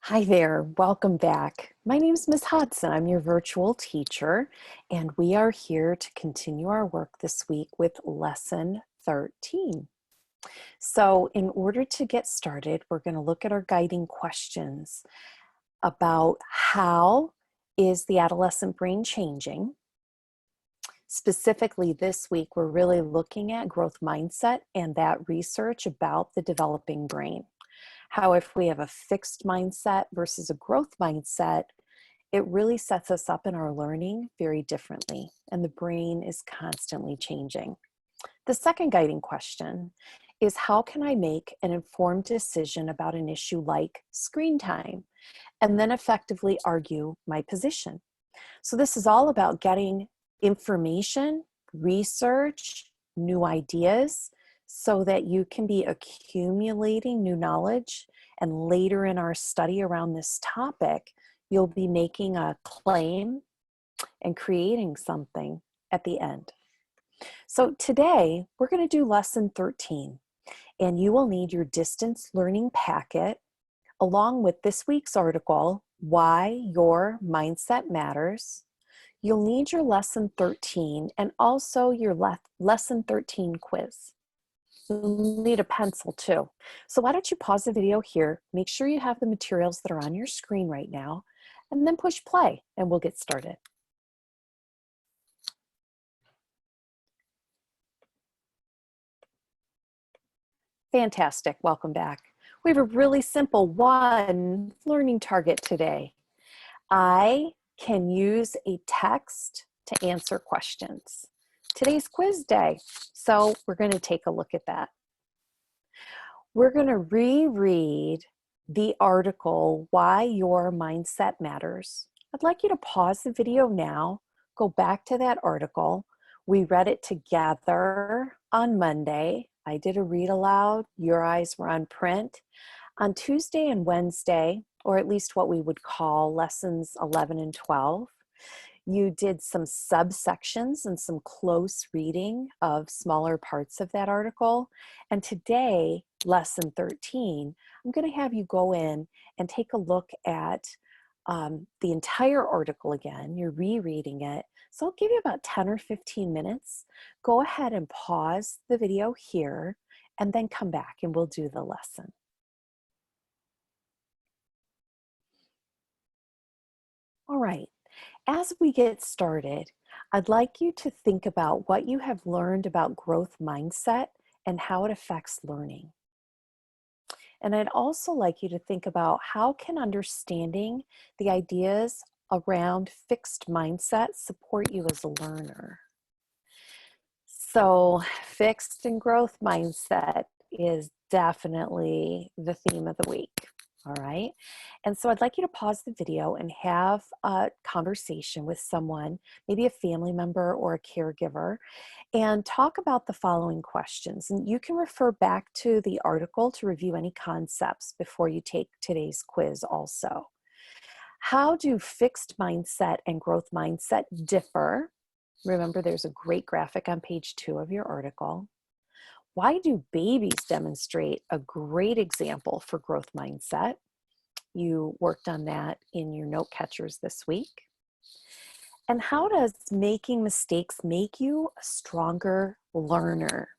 Hi there, welcome back. My name is Ms. Hodson. I'm your virtual teacher, and we are here to continue our work this week with Lesson 13. So in order to get started, we're going to look at our guiding questions about how is the adolescent brain changing. Specifically this week, we're really looking at growth mindset and that research about the developing brain. How if we have a fixed mindset versus a growth mindset, it really sets us up in our learning very differently, and the brain is constantly changing. The second guiding question is, how can I make an informed decision about an issue like screen time, and then effectively argue my position? So this is all about getting information, research, new ideas, so that you can be accumulating new knowledge, and later in our study around this topic, you'll be making a claim and creating something at the end. So today, we're going to do Lesson 13, and you will need your distance learning packet along with this week's article, Why Your Mindset Matters. You'll need your Lesson 13 and also your Lesson 13 quiz. You'll need a pencil too. So why don't you pause the video here, make sure you have the materials that are on your screen right now, and then push play and we'll get started. Fantastic, welcome back. We have a really simple one learning target today. I can use a text to answer questions. Today's quiz day, so we're going to take a look at that. We're going to reread the article, Why Your Mindset Matters. I'd like you to pause the video now, go back to that article. We read it together on Monday. I did a read aloud. Your eyes were on print. On Tuesday and Wednesday, or at least what we would call lessons 11 and 12, you did some subsections and some close reading of smaller parts of that article. And today, Lesson 13, I'm going to have you go in and take a look at the entire article again. You're rereading it. So I'll give you about 10 or 15 minutes. Go ahead and pause the video here and then come back and we'll do the lesson. All right. As we get started, I'd like you to think about what you have learned about growth mindset and how it affects learning. And I'd also like you to think about how can understanding the ideas around fixed mindset support you as a learner. So fixed and growth mindset is definitely the theme of the week. All right. And so I'd like you to pause the video and have a conversation with someone, maybe a family member or a caregiver, and talk about the following questions. And you can refer back to the article to review any concepts before you take today's quiz also. How do fixed mindset and growth mindset differ? Remember, there's a great graphic on page 2 of your article. Why do babies demonstrate a great example for growth mindset? You worked on that in your note catchers this week. And how does making mistakes make you a stronger learner?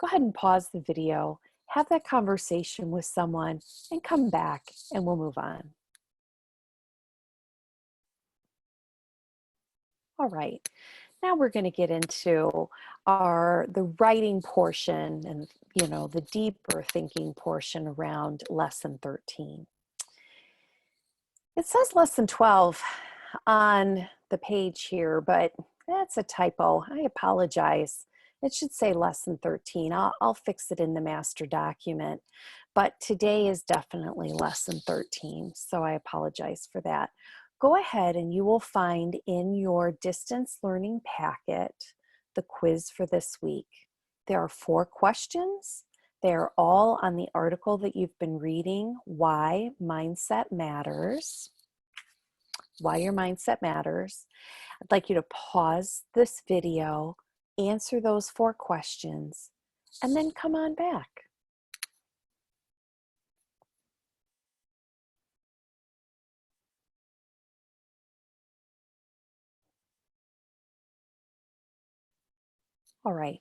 Go ahead and pause the video, have that conversation with someone, and come back and we'll move on. All right. Now we're going to get into the writing portion and, the deeper thinking portion around Lesson 13. It says Lesson 12 on the page here, but that's a typo. I apologize. It should say Lesson 13. I'll fix it in the master document, but today is definitely Lesson 13, so I apologize for that. Go ahead and you will find in your distance learning packet the quiz for this week. There are 4 questions. They're all on the article that you've been reading, Why Mindset Matters. Why Your Mindset Matters. I'd like you to pause this video, answer those 4 questions, and then come on back. All right.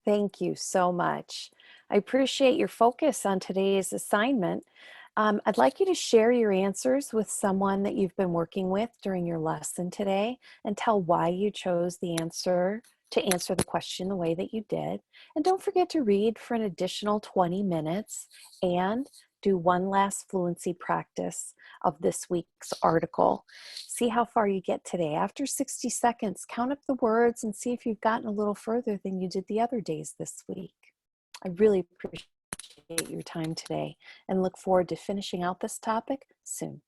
Thank you so much. I appreciate your focus on today's assignment. I'd like you to share your answers with someone that you've been working with during your lesson today and tell why you chose the answer to answer the question the way that you did. And don't forget to read for an additional 20 minutes and do one last fluency practice of this week's article. See how far you get today. After 60 seconds, count up the words and see if you've gotten a little further than you did the other days this week. I really appreciate your time today and look forward to finishing out this topic soon.